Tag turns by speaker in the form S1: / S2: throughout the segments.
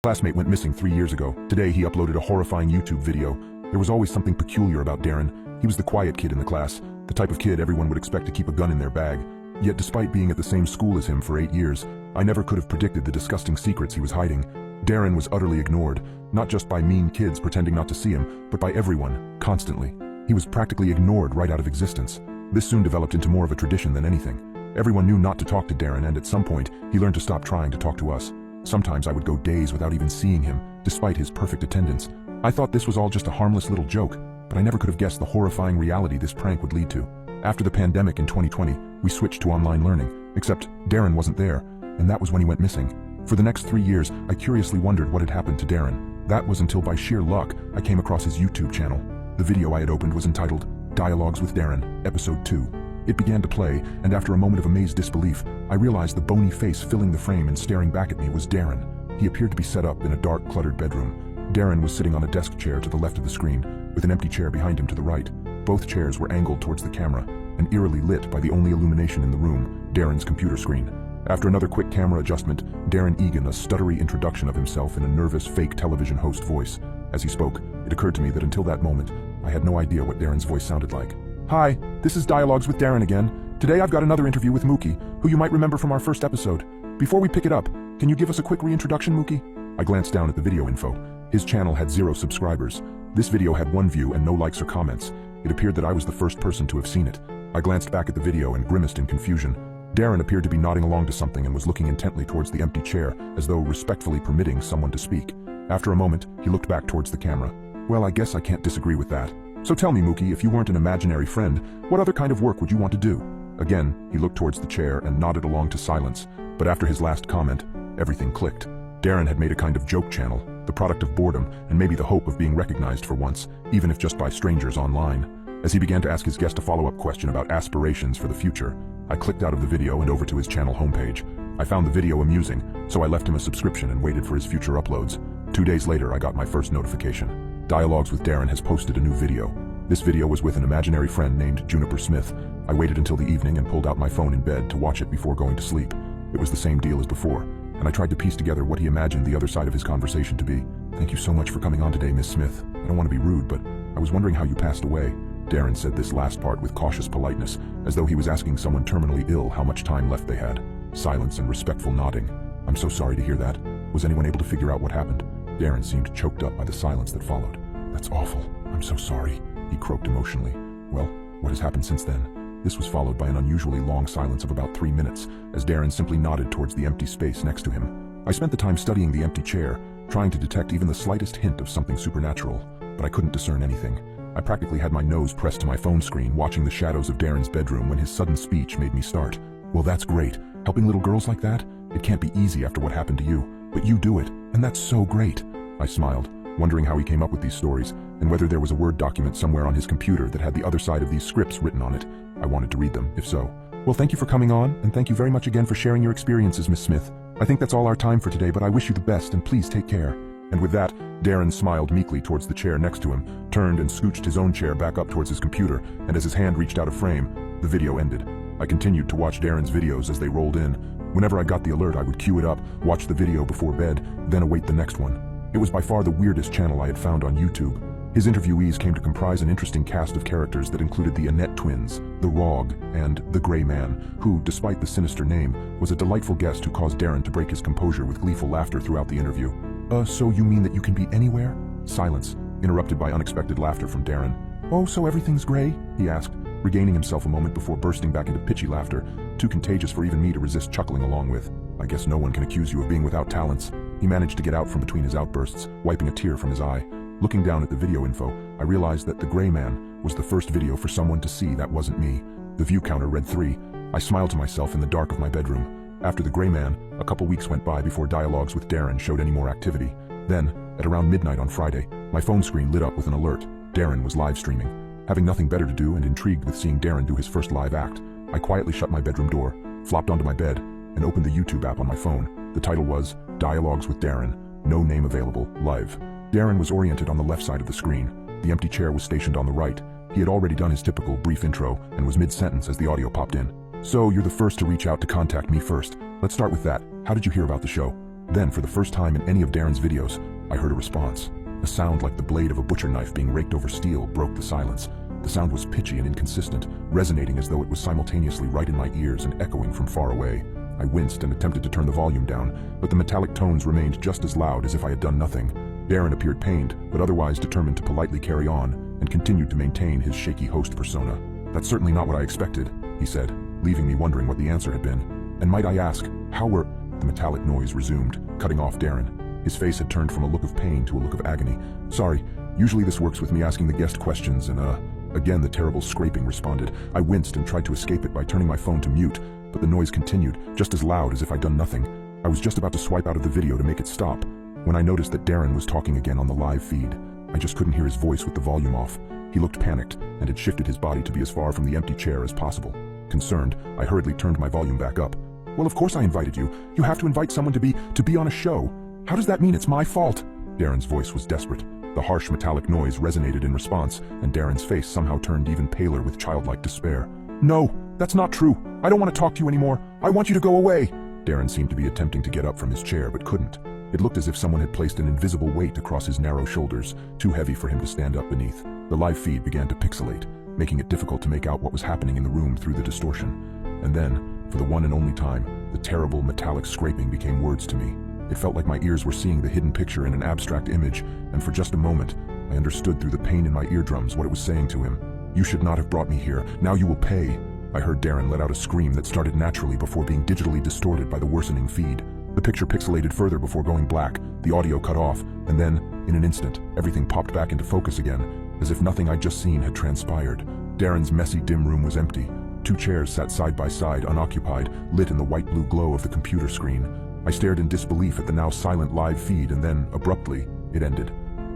S1: Classmate went missing 3 years ago. Today he uploaded a horrifying YouTube video. There was always something peculiar about Darren. He was the quiet kid in the class, the type of kid everyone would expect to keep a gun in their bag. Yet despite being at the same school as him for 8 years, I never could have predicted the disgusting secrets he was hiding. Darren was utterly ignored, not just by mean kids pretending not to see him, but by everyone, constantly. He was practically ignored right out of existence. This soon developed into more of a tradition than anything. Everyone knew not to talk to Darren, and at some point, he learned to stop trying to talk to us. Sometimes I would go days without even seeing him, despite his perfect attendance. I thought this was all just a harmless little joke, but I never could have guessed the horrifying reality this prank would lead to. After the pandemic in 2020, we switched to online learning, except Darren wasn't there, and that was when he went missing. For the next 3 years, I curiously wondered what had happened to Darren. That was until by sheer luck, I came across his YouTube channel. The video I had opened was entitled, Dialogues with Darren, Episode 2. It began to play, and after a moment of amazed disbelief, I realized the bony face filling the frame and staring back at me was Darren. He appeared to be set up in a dark, cluttered bedroom. Darren was sitting on a desk chair to the left of the screen, with an empty chair behind him to the right. Both chairs were angled towards the camera, and eerily lit by the only illumination in the room, Darren's computer screen. After another quick camera adjustment, Darren egan a stuttery introduction of himself in a nervous, fake television host voice. As he spoke, it occurred to me that until that moment, I had no idea what Darren's voice sounded like. Hi, this is Dialogues with Darren again. Today I've got another interview with Mookie, who you might remember from our first episode. Before we pick it up, can you give us a quick reintroduction, Mookie? I glanced down at the video info. His channel had 0 subscribers. This video had 1 view and no likes or comments. It appeared that I was the first person to have seen it. I glanced back at the video and grimaced in confusion. Darren appeared to be nodding along to something and was looking intently towards the empty chair, as though respectfully permitting someone to speak. After a moment, he looked back towards the camera. Well, I guess I can't disagree with that. So tell me, Mookie, if you weren't an imaginary friend, what other kind of work would you want to do? Again, he looked towards the chair and nodded along to silence. But after his last comment, everything clicked. Darren had made a kind of joke channel, the product of boredom and maybe the hope of being recognized for once, even if just by strangers online. As he began to ask his guest a follow-up question about aspirations for the future, I clicked out of the video and over to his channel homepage. I found the video amusing, so I left him a subscription and waited for his future uploads. 2 days later, I got my first notification. Dialogues with Darren has posted a new video. This video was with an imaginary friend named Juniper Smith. I waited until the evening and pulled out my phone in bed to watch it before going to sleep. It was the same deal as before, and I tried to piece together what he imagined the other side of his conversation to be. Thank you so much for coming on today, Miss Smith. I don't want to be rude, but I was wondering how you passed away. Darren said this last part with cautious politeness, as though he was asking someone terminally ill how much time left they had. Silence and respectful nodding. I'm so sorry to hear that. Was anyone able to figure out what happened? Darren seemed choked up by the silence that followed. That's awful. I'm so sorry, he croaked emotionally. Well, what has happened since then? This was followed by an unusually long silence of about 3 minutes, as Darren simply nodded towards the empty space next to him. I spent the time studying the empty chair, trying to detect even the slightest hint of something supernatural, but I couldn't discern anything. I practically had my nose pressed to my phone screen, watching the shadows of Darren's bedroom when his sudden speech made me start. Well, that's great. Helping little girls like that? It can't be easy after what happened to you, but you do it, and that's so great. I smiled, wondering how he came up with these stories, and whether there was a Word document somewhere on his computer that had the other side of these scripts written on it. I wanted to read them, if so. Well, thank you for coming on, and thank you very much again for sharing your experiences, Miss Smith. I think that's all our time for today, but I wish you the best, and please take care. And with that, Darren smiled meekly towards the chair next to him, turned and scooched his own chair back up towards his computer, and as his hand reached out of frame, the video ended. I continued to watch Darren's videos as they rolled in. Whenever I got the alert, I would queue it up, watch the video before bed, then await the next one. It was by far the weirdest channel I had found on YouTube. His interviewees came to comprise an interesting cast of characters that included the Annette twins, the Rog, and the Gray Man, who, despite the sinister name, was a delightful guest who caused Darren to break his composure with gleeful laughter throughout the interview. So you mean that you can be anywhere? Silence, interrupted by unexpected laughter from Darren. Oh, so everything's gray? He asked, regaining himself a moment before bursting back into pitchy laughter, too contagious for even me to resist chuckling along with. I guess no one can accuse you of being without talents. He managed to get out from between his outbursts, wiping a tear from his eye. Looking down at the video info, I realized that the Gray Man was the first video for someone to see that wasn't me. The view counter read 3. I smiled to myself in the dark of my bedroom. After the Gray Man, a couple weeks went by before Dialogues with Darren showed any more activity. Then, at around midnight on Friday, my phone screen lit up with an alert. Darren was live streaming. Having nothing better to do and intrigued with seeing Darren do his first live act, I quietly shut my bedroom door, flopped onto my bed, and opened the YouTube app on my phone. The title was Dialogues with Darren, No Name Available, Live. Darren was oriented on the left side of the screen. The empty chair was stationed on the right. He had already done his typical brief intro and was mid-sentence as the audio popped in. So, you're the first to reach out to contact me first. Let's start with that. How did you hear about the show? Then, for the first time in any of Darren's videos, I heard a response. A sound like the blade of a butcher knife being raked over steel broke the silence. The sound was pitchy and inconsistent, resonating as though it was simultaneously right in my ears and echoing from far away. I winced and attempted to turn the volume down, but the metallic tones remained just as loud as if I had done nothing. Darren appeared pained, but otherwise determined to politely carry on, and continued to maintain his shaky host persona. "That's certainly not what I expected," he said, leaving me wondering what the answer had been. "And might I ask, how were—" The metallic noise resumed, cutting off Darren. His face had turned from a look of pain to a look of agony. "Sorry, usually this works with me asking the guest questions and, Again the terrible scraping responded. I winced and tried to escape it by turning my phone to mute, but the noise continued, just as loud as if I'd done nothing. I was just about to swipe out of the video to make it stop, when I noticed that Darren was talking again on the live feed. I just couldn't hear his voice with the volume off. He looked panicked, and had shifted his body to be as far from the empty chair as possible. Concerned, I hurriedly turned my volume back up. "Well, of course I invited you. You have to invite someone to be on a show. How does that mean it's my fault?" Darren's voice was desperate. The harsh metallic noise resonated in response, and Darren's face somehow turned even paler with childlike despair. "No, that's not true. I don't want to talk to you anymore. I want you to go away." Darren seemed to be attempting to get up from his chair, but couldn't. It looked as if someone had placed an invisible weight across his narrow shoulders, too heavy for him to stand up beneath. The live feed began to pixelate, making it difficult to make out what was happening in the room through the distortion. And then, for the one and only time, the terrible metallic scraping became words to me. It felt like my ears were seeing the hidden picture in an abstract image, and for just a moment, I understood through the pain in my eardrums what it was saying to him. "You should not have brought me here. Now you will pay." I heard Darren let out a scream that started naturally before being digitally distorted by the worsening feed. The picture pixelated further before going black, the audio cut off, and then, in an instant, everything popped back into focus again, as if nothing I'd just seen had transpired. Darren's messy, dim room was empty. 2 chairs sat side by side, unoccupied, lit in the white-blue glow of the computer screen. I stared in disbelief at the now silent live feed, and then, abruptly, it ended.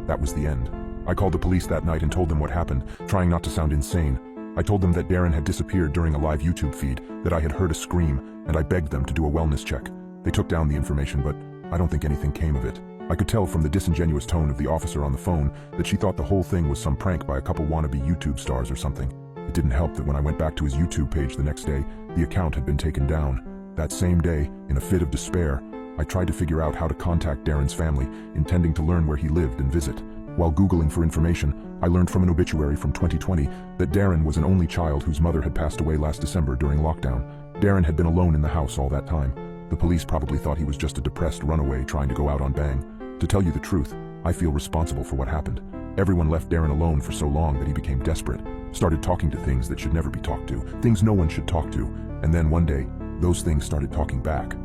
S1: That was the end. I called the police that night and told them what happened, trying not to sound insane. I told them that Darren had disappeared during a live YouTube feed, that I had heard a scream, and I begged them to do a wellness check. They took down the information, but I don't think anything came of it. I could tell from the disingenuous tone of the officer on the phone that she thought the whole thing was some prank by a couple wannabe YouTube stars or something. It didn't help that when I went back to his YouTube page the next day, the account had been taken down. That same day, in a fit of despair, I tried to figure out how to contact Darren's family, intending to learn where he lived and visit. While Googling for information, I learned from an obituary from 2020 that Darren was an only child whose mother had passed away last December during lockdown. Darren had been alone in the house all that time. The police probably thought he was just a depressed runaway trying to go out on bang. To tell you the truth, I feel responsible for what happened. Everyone left Darren alone for so long that he became desperate, started talking to things that should never be talked to, things no one should talk to, and then one day, those things started talking back.